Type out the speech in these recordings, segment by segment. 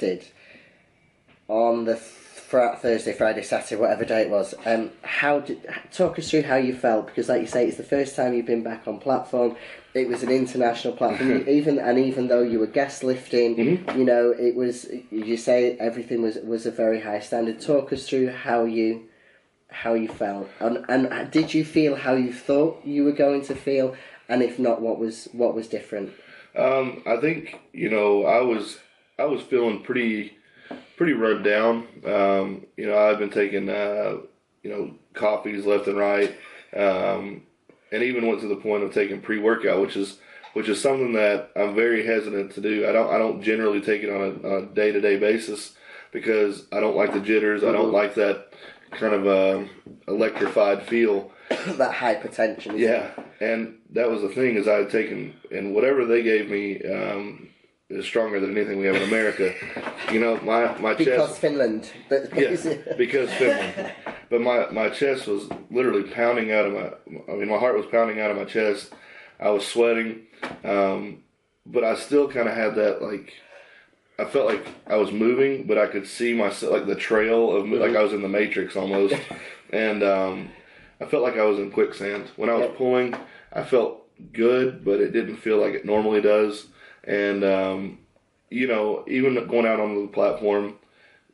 lifted on the Thursday, Friday, Saturday, whatever day it was, talk us through how you felt, because like you say, it's the first time you've been back on platform. It was an international platform, even though you were guest lifting, you know, it was, you say everything was a very high standard. Talk us through how you felt, and did you feel how you thought you were going to feel, and if not, what was different? I think, you know, I was feeling pretty run down. You know, I've been taking you know, coffees left and right, and even went to the point of taking pre-workout, which is something that I'm very hesitant to do. I don't generally take it on a day-to-day basis because I don't like the jitters. I don't like that kind of electrified feel. That hypertension. Yeah, and that was the thing, is I had taken, and whatever they gave me is stronger than anything we have in America. You know, my chest. Because Finland. Yes, because Finland. But my chest was literally pounding out of my heart was pounding out of my chest. I was sweating, but I still kind of had that, like, I felt like I was moving, but I could see myself, like the trail of, like I was in the Matrix almost. And I felt like I was in quicksand. When I was pulling, I felt good, but it didn't feel like it normally does. And, you know, even going out on the platform,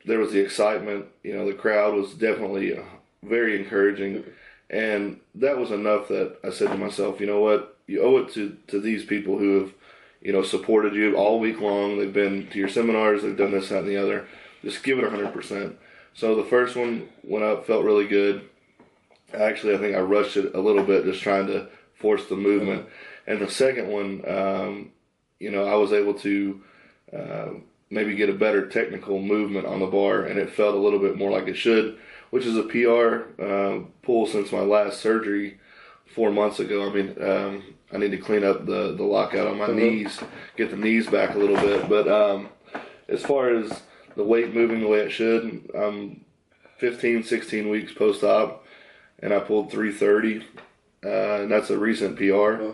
there was the excitement. You know, the crowd was definitely very encouraging. And that was enough that I said to myself, you know what, you owe it to these people who have, you know, supported you all week long. They've been to your seminars, they've done this, that, and the other. Just give it 100%. So the first one went up, felt really good. Actually, I think I rushed it a little bit, just trying to force the movement. And the second one, you know, I was able to maybe get a better technical movement on the bar, and it felt a little bit more like it should, which is a PR pull since my last surgery 4 months ago. I mean, I need to clean up the lockout on my knees, get the knees back a little bit. But as far as the weight moving the way it should, I'm 15, 16 weeks post-op, and I pulled 330, and that's a recent PR.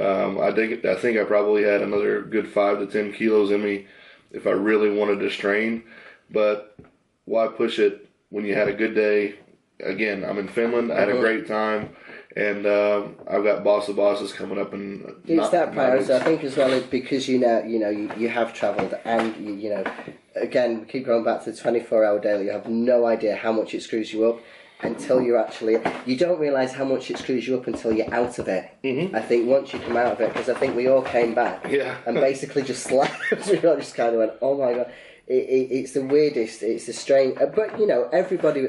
I think I probably had another good 5 to 10 kilos in me if I really wanted to strain. But why push it when you had a good day? Again, I'm in Finland. I had a great time. And I've got Boss of Bosses coming up in. It's that priority, I think, as well, because you have travelled, and you know, again, we keep going back to the 24-hour daily. You have no idea how much it screws you up until you're actually. You don't realise how much it screws you up until you're out of it. I think once you come out of it, because I think we all came back, and basically just slapped. We all just kind of went, oh my god. It's the weirdest. It's the strange, but you know, everybody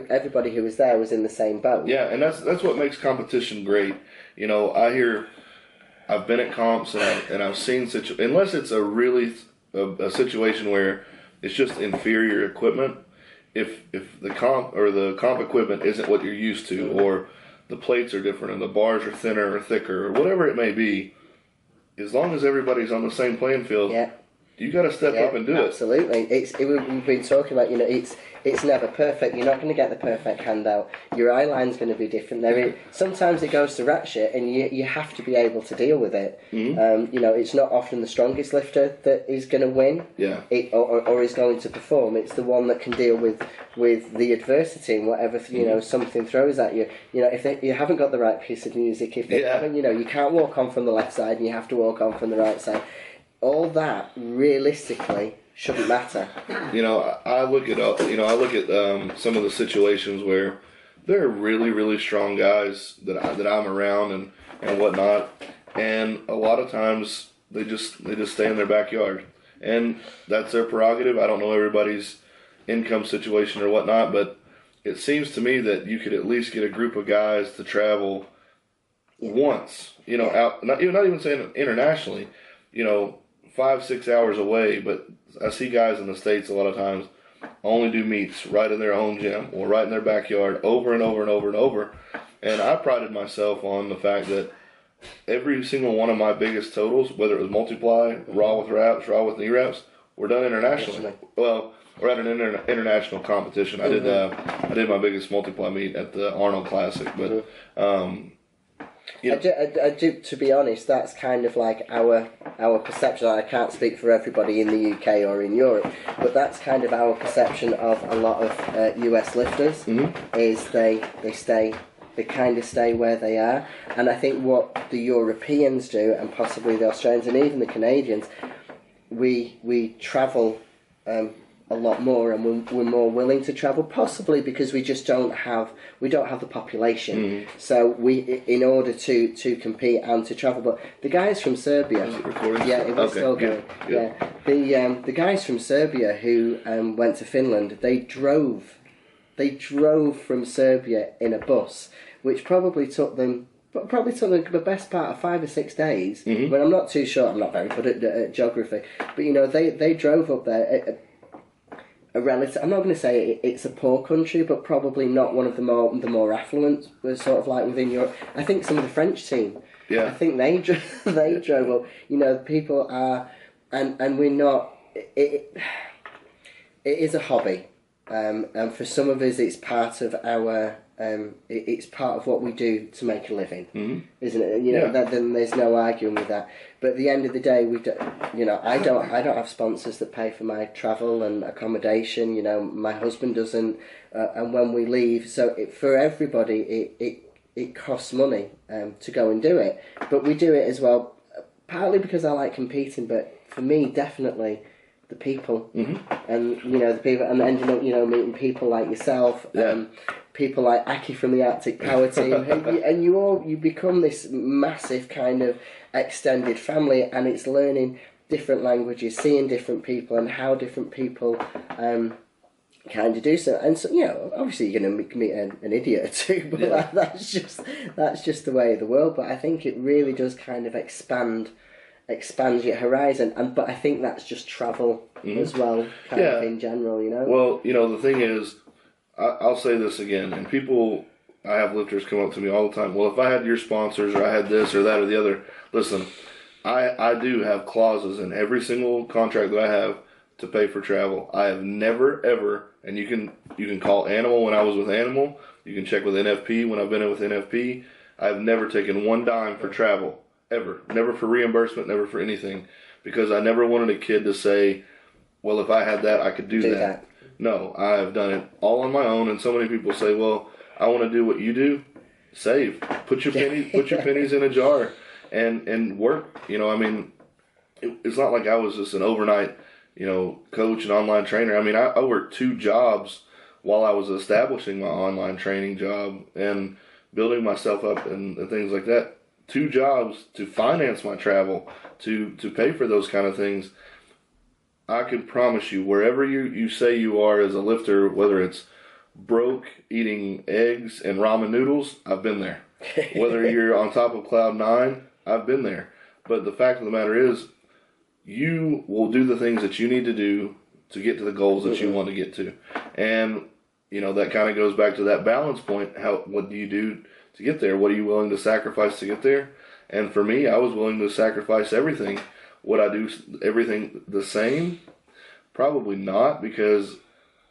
who was there was in the same boat. Yeah, and that's what makes competition great. You know, I've been at comps and I've seen unless it's a really a situation where it's just inferior equipment. If the comp equipment isn't what you're used to, or the plates are different and the bars are thinner or thicker or whatever it may be, as long as everybody's on the same playing field. Yeah. You got to step up and do absolutely. it. We've been talking about, you know, it's never perfect. You're not going to get the perfect handout. Your eye line's going to be different. Sometimes it goes to rat shit, and you have to be able to deal with it. You know, it's not often the strongest lifter that is going to win, or is going to perform. It's the one that can deal with the adversity and whatever something throws at you. You know, if you haven't got the right piece of music, if they haven't, you know, you can't walk on from the left side, and you have to walk on from the right side. All that realistically shouldn't matter. You know, I look at some of the situations where there are really, really strong guys that I'm around and whatnot, and a lot of times they just stay in their backyard, and that's their prerogative. I don't know everybody's income situation or whatnot, but it seems to me that you could at least get a group of guys to travel once. You know, out not even saying internationally. You know, 5-6 hours away, but I see guys in the States a lot of times only do meets right in their own gym or right in their backyard over and over and over and over. And I prided myself on the fact that every single one of my biggest totals, whether it was multiply, raw with wraps, raw with knee wraps, were done internationally. Well, we're at an international competition. I did my biggest multiply meet at the Arnold Classic, but To be honest, that's kind of like our perception. I can't speak for everybody in the UK or in Europe, but that's kind of our perception of a lot of US lifters. Is they kind of stay where they are, and I think what the Europeans do, and possibly the Australians and even the Canadians, we travel a lot more, and we're more willing to travel, possibly because we just don't have the population. So in order to compete and to travel. But the guys from Serbia, it was still going. Good. Yeah, the guys from Serbia who went to Finland, they drove from Serbia in a bus, which probably took them the best part of 5 or 6 days. But I'm not too sure. I'm not very good at geography, but they drove up there. A relative. I'm not going to say it's a poor country, but probably not one of the more affluent. Was sort of like within Europe. I think some of the French team. Yeah. I think they drove up. People are, and we're not. It is a hobby, and for some of us, it's part of our. It's part of what we do to make a living, isn't it? Then there's no arguing with that. But at the end of the day, I don't have sponsors that pay for my travel and accommodation. My husband doesn't, and when we leave, so for everybody, it costs money to go and do it. But we do it as well, partly because I like competing, but for me, definitely. The people, and the people, and ending up, meeting people like yourself, people like Aki from the Arctic Power Team, and you become this massive kind of extended family, and it's learning different languages, seeing different people, and how different people kind of do so. And so, obviously you're going to meet an idiot or two, but that's just the way of the world. But I think it really does kind of expand your horizon, but I think that's just travel as well, kind of in general, Well, the thing is, I'll say this again, and I have lifters come up to me all the time, well, if I had your sponsors, or I had this or that or the other, listen, I do have clauses in every single contract that I have to pay for travel. I have never, ever, and you can call Animal when I was with Animal, you can check with NFP when I've been in with NFP, I've never taken one dime for travel. Ever. Never for reimbursement, never for anything. Because I never wanted a kid to say, well, if I had that, I could do that. No, I've done it all on my own, and so many people say, well, I want to do what you do. Save. Put your pennies in a jar and work. It's not like I was just an overnight, coach and online trainer. I worked 2 jobs while I was establishing my online training job and building myself up and things like that. 2 jobs to finance my travel, to pay for those kind of things. I can promise you, wherever you say you are as a lifter, whether it's broke eating eggs and ramen noodles, I've been there. Whether you're on top of cloud 9, I've been there. But the fact of the matter is, you will do the things that you need to do to get to the goals that you want to get to. And, that kind of goes back to that balance point. What do you do to get there? What are you willing to sacrifice to get there? And for me, I was willing to sacrifice everything. Would I do everything the same? Probably not, because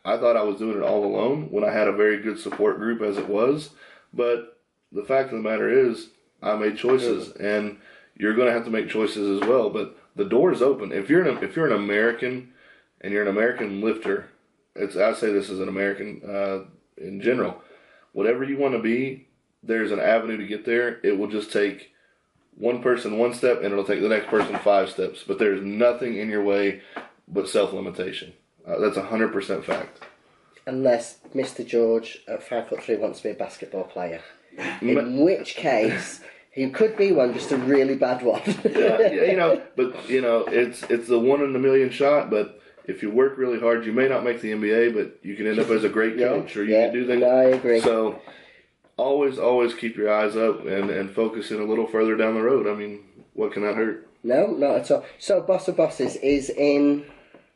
I thought I was doing it all alone when I had a very good support group as it was. But the fact of the matter is, I made choices, and you're going to have to make choices as well. But the door is open. If you're an American and you're an American lifter, I say this as an American in general, whatever you want to be, there's an avenue to get there. It will just take one person 1 step, and it'll take the next person 5 steps. But there's nothing in your way but self-limitation. That's 100% fact. Unless Mr. George at 5'3" wants to be a basketball player, in which case he could be one, just a really bad one. It's the 1 in a million shot. But if you work really hard, you may not make the NBA, but you can end up as a great coach, or you can do things. No, I agree. So always keep your eyes up and focus in a little further down the road. What can that hurt? No, not at all. So Boss of Bosses is in...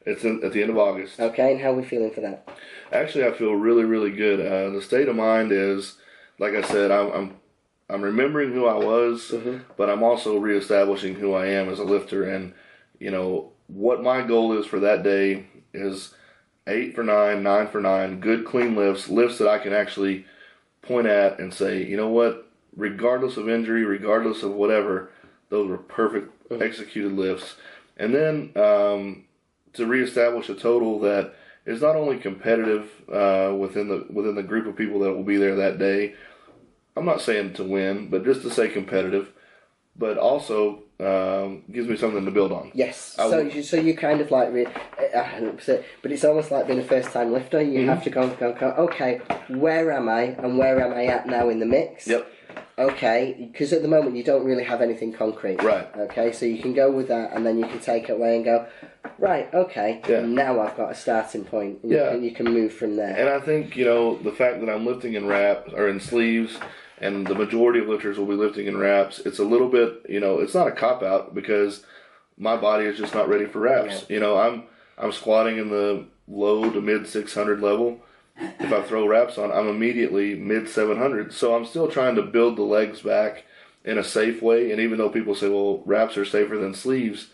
It's at the end of August. Okay, and how are we feeling for that? Actually, I feel really, really good. The state of mind is, like I said, I'm remembering who I was, but I'm also reestablishing who I am as a lifter. And, what my goal is for that day is 8 for 9, 9 for 9, good clean lifts that I can actually point at and say, you know what, regardless of injury, regardless of whatever, those were perfect executed lifts. And then to reestablish a total that is not only competitive within the group of people that will be there that day. I'm not saying to win, but just to say competitive, but also gives me something to build on. Yes. So you kind of like, but it's almost like being a first-time lifter. You have to go, okay, where am I and where am I at now in the mix? Yep. Okay, because at the moment you don't really have anything concrete. Right. Okay, so you can go with that and then you can take it away and go, right, okay, now I've got a starting point. And you can move from there. And I think, the fact that I'm lifting in wraps or in sleeves, and the majority of lifters will be lifting in wraps, it's a little bit, it's not a cop-out because my body is just not ready for wraps. Yeah. I'm squatting in the low to mid 600 level. If I throw wraps on, I'm immediately mid 700. So I'm still trying to build the legs back in a safe way. And even though people say, well, wraps are safer than sleeves,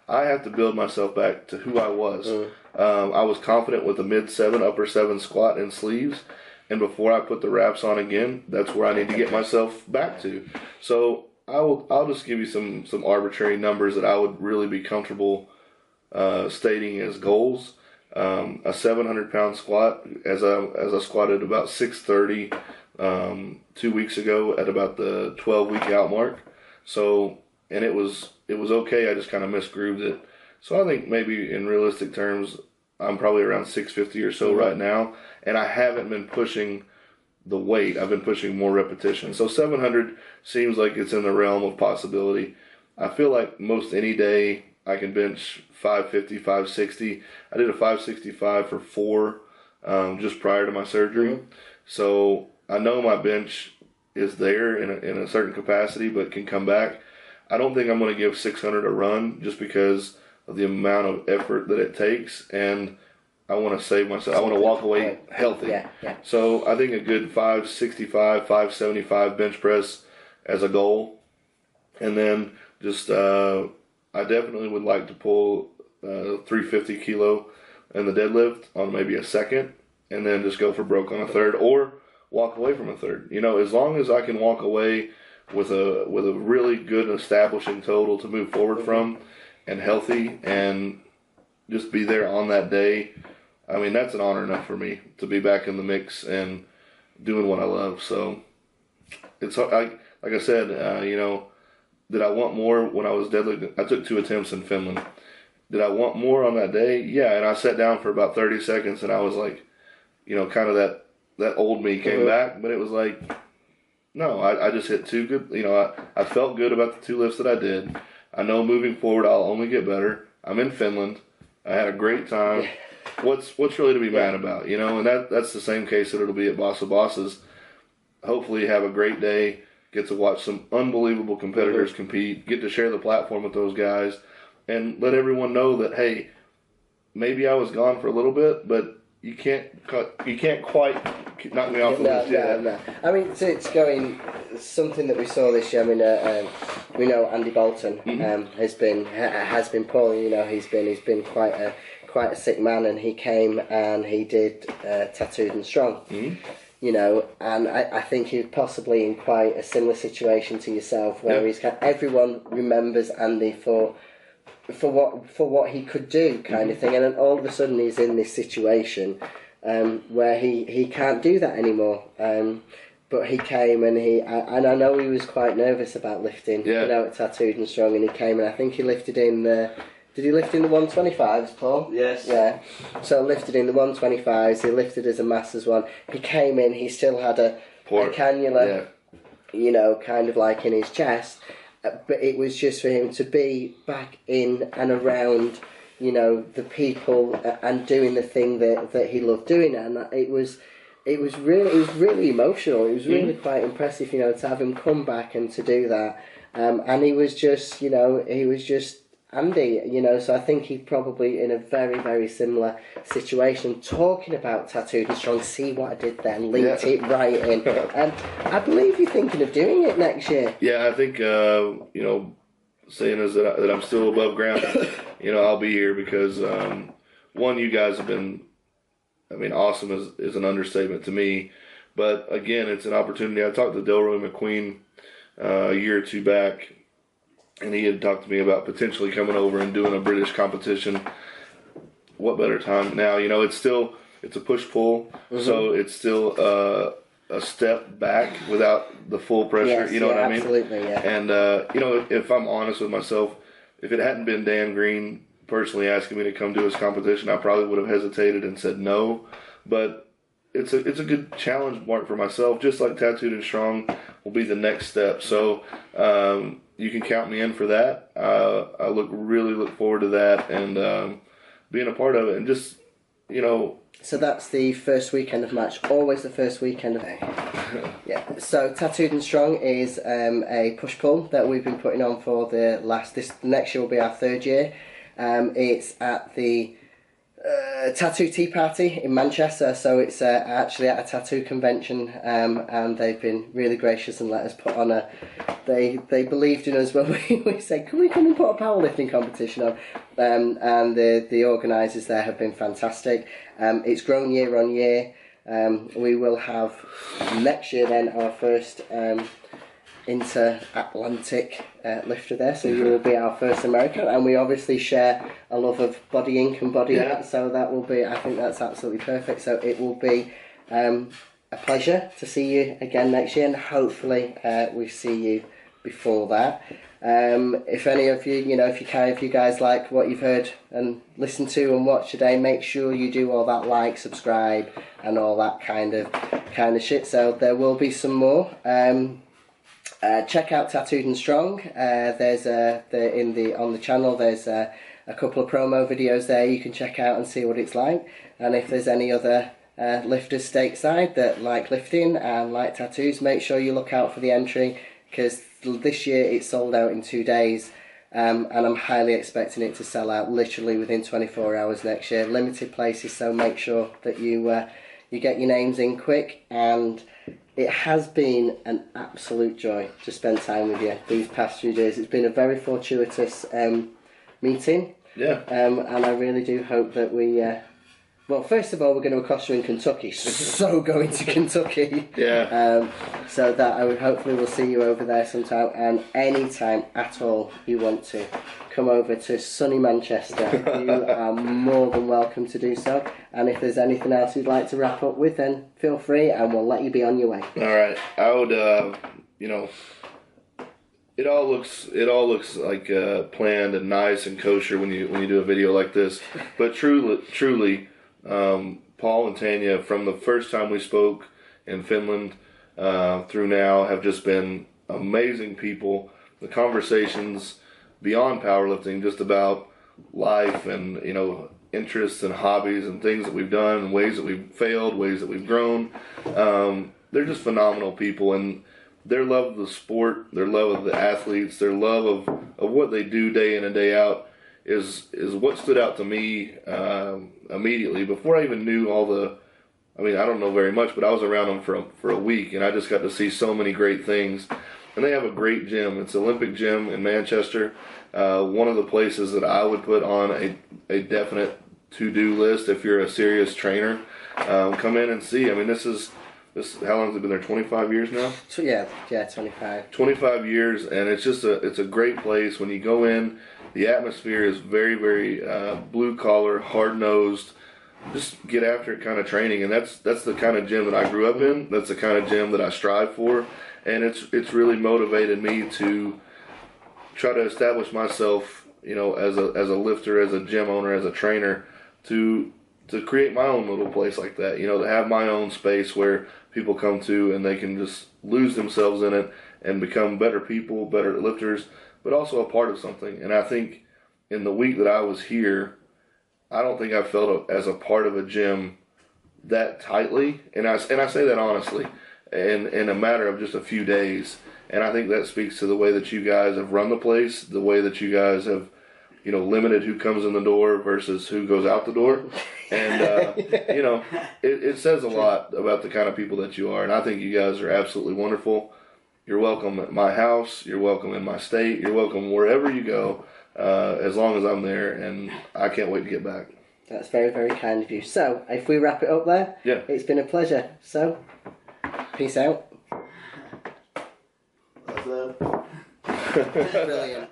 I have to build myself back to who I was. I was confident with a mid 7, upper 7 squat in sleeves. And before I put the wraps on again, that's where I need to get myself back to. So I'll just give you some arbitrary numbers that I would really be comfortable stating as goals. A 700-pound squat, as I squatted about 630 2 weeks ago at about the 12-week out mark. So, and it was okay. I just kind of misgrooved it. So I think maybe in realistic terms, I'm probably around 650 or so right now, and I haven't been pushing the weight. I've been pushing more repetition. So 700 seems like it's in the realm of possibility. I feel like most any day I can bench 550, 560. I did a 565 for 4 just prior to my surgery. So I know my bench is there in a certain capacity, but can come back. I don't think I'm going to give 600 a run just because of the amount of effort that it takes, and I want to save myself. I want to walk away healthy. Yeah. So I think a good 565, 575 bench press as a goal, and then just I definitely would like to pull 350 kilo in the deadlift on maybe a second, and then just go for broke on a third, or walk away from a third. As long as I can walk away with a really good establishing total to move forward from, and healthy, and just be there on that day. I mean, that's an honor enough for me to be back in the mix and doing what I love. So it's like I said, did I want more when I was deadlifting? I took 2 attempts in Finland. Did I want more on that day? Yeah, and I sat down for about 30 seconds, and I was like, kind of that old me came back, but it was like, no, I just hit 2 good. I felt good about the 2 lifts that I did. I know moving forward I'll only get better. I'm in Finland. I had a great time. What's really to be mad about? And that's the same case that it'll be at Boss of Bosses. Hopefully have a great day. Get to watch some unbelievable competitors compete. Get to share the platform with those guys, and let everyone know that, hey, maybe I was gone for a little bit, but you can't quite knock me off the list yet. No. I mean, it's going something that we saw this year. I mean, we know Andy Bolton has been poorly. He's been quite a sick man, and he came and he did Tattooed and Strong. And I think he's possibly in quite a similar situation to yourself, where everyone remembers Andy for what he could do, kind of thing, and then all of a sudden he's in this situation where he can't do that anymore. But he came and I know he was quite nervous about lifting, at Tattooed and Strong, and he came and I think he lifted in the. Did he lift in the 125s, Paul? Yes. Yeah. So lifted in the 125s. He lifted as a Masters one. He came in. He still had a cannula, kind of like in his chest. But it was just for him to be back in and around, the people and doing the thing that he loved doing, and it was really emotional. It was really quite impressive, to have him come back and to do that. And he was just, Andy, so I think he's probably in a very, very similar situation. Talking about Tattooed and Strong, see what I did then, linked it right in. And I believe you're thinking of doing it next year. Yeah, I think, saying is that I'm still above ground, I'll be here because, one, you guys have been, awesome is an understatement to me. But again, it's an opportunity. I talked to Delroy McQueen a year or two back, and he had talked to me about potentially coming over and doing a British competition. What better time now? You know, it's a push-pull, so it's still a step back without the full pressure. Yes, you know what I mean? Absolutely, yeah. And, you know, if I'm honest with myself, if it hadn't been Dan Green personally asking me to come do his competition, I probably would have hesitated and said no. But it's a good challenge mark for myself, just like Tattooed and Strong will be the next step. So you can count me in for that. I really look forward to that and being a part of it, and just, you know. So that's the first weekend of March, always the first weekend of yeah. So Tattooed and Strong is a push-pull that we've been putting on for next year will be our 3rd year. It's at the Tattoo Tea Party in Manchester, so it's actually at a tattoo convention, and they've been really gracious and let us put on they believed in us when we said, can we come and put a powerlifting competition on, and the organisers there have been fantastic. It's grown year on year. We will have next year then our first inter-Atlantic lifter there, so you will be our first American, and we obviously share a love of Body Ink and Body Art, so that will be, I think that's absolutely perfect. So it will be a pleasure to see you again next year, and hopefully we see you before that. If any of you, if you guys like what you've heard and listened to and watched today, make sure you do all that, like, subscribe, and all that kind of shit. So there will be some more. Check out Tattooed and Strong. There's on the channel. There's a couple of promo videos there you can check out and see what it's like. And if there's any other lifters stateside that like lifting and like tattoos, make sure you look out for the entry, because this year it's sold out in 2 days, and I'm highly expecting it to sell out literally within 24 hours next year. Limited places, so make sure that you get your names in quick. And it has been an absolute joy to spend time with you these past few days. It's been a very fortuitous meeting. Yeah. And I really do hope that we... well, first of all, we're going to accost you in Kentucky. So going to Kentucky. Yeah. So that hopefully we'll see you over there sometime. And anytime at all you want to come over to sunny Manchester, you are more than welcome to do so. And if there's anything else you'd like to wrap up with, then feel free, and we'll let you be on your way. All right. I would, it all looks like planned and nice and kosher when you do a video like this. But truly, Paul and Tania, from the first time we spoke in Finland through now, have just been amazing people. The conversations beyond powerlifting, just about life and, interests and hobbies and things that we've done and ways that we've failed, ways that we've grown. They're just phenomenal people, and their love of the sport, their love of the athletes, their love of what they do day in and day out is what stood out to me immediately. Before I even knew I don't know very much, but I was around them for a week, and I just got to see so many great things. And they have a great gym. It's Olympic Gym in Manchester. One of the places that I would put on a definite to-do list if you're a serious trainer. Come in and see. This how long has it been there? 25 years now? Yeah, 25. 25 years, and it's a great place. When you go in, the atmosphere is very, very blue-collar, hard-nosed, just get after it kind of training. And that's the kind of gym that I grew up in. That's the kind of gym that I strive for. And it's really motivated me to try to establish myself, as a lifter, as a gym owner, as a trainer, to create my own little place like that, to have my own space where people come to and they can just lose themselves in it and become better people, better lifters, but also a part of something. And I think in the week that I was here, I don't think I felt as a part of a gym that tightly, and I say that honestly, in a matter of just a few days. And I think that speaks to the way that you guys have run the place, the way that you guys have, limited who comes in the door versus who goes out the door. And, it says a lot about the kind of people that you are. And I think you guys are absolutely wonderful. You're welcome at my house. You're welcome in my state. You're welcome wherever you go, as long as I'm there. And I can't wait to get back. That's very, very kind of you. So, if we wrap it up there, it's been a pleasure. So, Peace out. That's it. Brilliant.